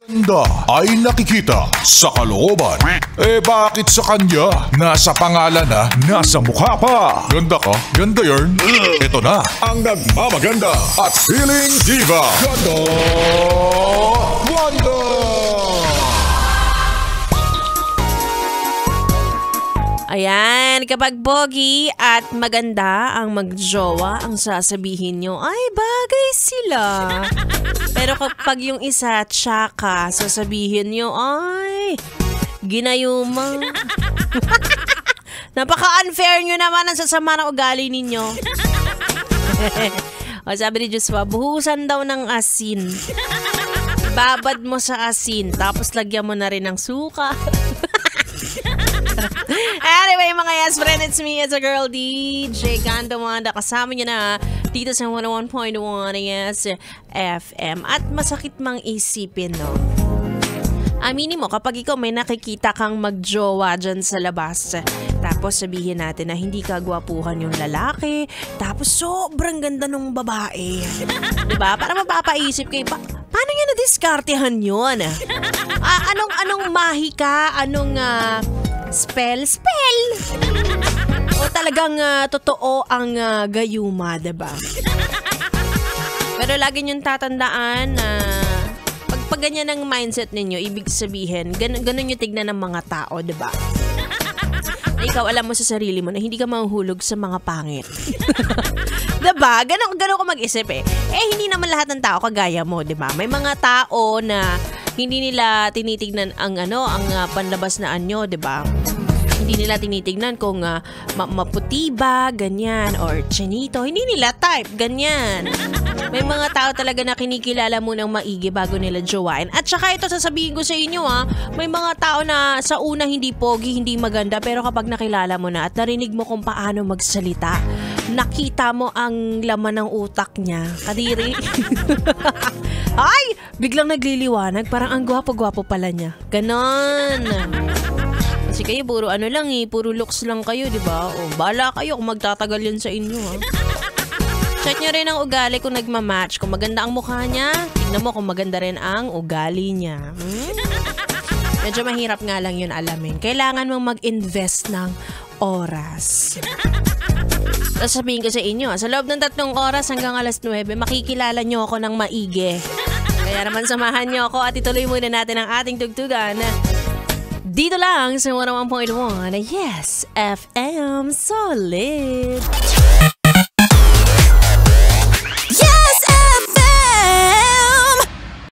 Ganda ay nakikita sa kalooban. Eh bakit sa kanya? Nasa pangalan na, nasa mukha pa. Ganda ka? Ganda yarn. Ito na ang nagmamaganda at feeling diva. Ganda Wanda! Ayan, kapag pogi at maganda ang magjowa, ang sasabihin nyo, ay bagay sila. Pero kapag yung isa tsaka, sasabihin nyo, ay ginayuma. Napaka-unfair nyo naman ang sasama ng ugali ninyo. O sabi ni Joshua, buhusan daw ng asin. Babad mo sa asin, tapos lagyan mo na rin ng suka. Anyway, mga yes friend, it's me, it's a girl DJ Ganda Wanda. Kasama niyo na dito sa 101.1 Yes FM. At masakit mang isipin, no? Aminin mo, kapag ikaw may nakikita kang magjowa dyan sa labas, tapos sabihin natin na hindi ka gwapuhan yung lalaki, tapos sobrang ganda nung babae. Diba? Para mapapaisip kayo, paano nyo na-diskartehan yun? Anong mahika? Anong spell? O talagang totoo ang gayuma, diba? Pero lagi niyong tatandaan na pag ganyan ang mindset ninyo, ibig sabihin, ganun yung tignan ng mga tao, diba? Na ikaw alam mo sa sarili mo na hindi ka mahuhulog sa mga pangit. Diba? Ganun ka mag-isip eh. Hindi naman lahat ng tao kagaya mo, diba? May mga tao na hindi nila tinitignan ang panlabas na anyo, diba? Hindi nila tinitignan kung maputi ba, ganyan, or chinito. Hindi nila type, ganyan. May mga tao talaga na kinikilala mo ng maigi bago nila jowain. At saka ito sasabihin ko sa inyo may mga tao na sa una hindi pogi, hindi maganda, pero kapag nakilala mo na at narinig mo kung paano magsalita, nakita mo ang laman ng utak niya. Kadiri. Ay! Biglang nagliliwanag, parang ang gwapo-gwapo pala niya. Ganon. Kasi kayo, puro puro looks lang kayo, di ba? O, bala kayo kung magtatagal yun sa inyo, Check nyo rin ang ugali kung nagmamatch. Kung maganda ang mukha niya, tignan mo kung maganda rin ang ugali niya. Medyo mahirap nga lang yun alamin. Kailangan mong mag-invest ng oras. Tapos sabihin ko sa inyo, sa loob ng 3 oras hanggang alas 9, makikilala nyo ako ng maigi. Kaya naman samahan nyo ako at ituloy muna natin ang ating tugtugan. Dito lang sa 101.1 Yes FM Solid.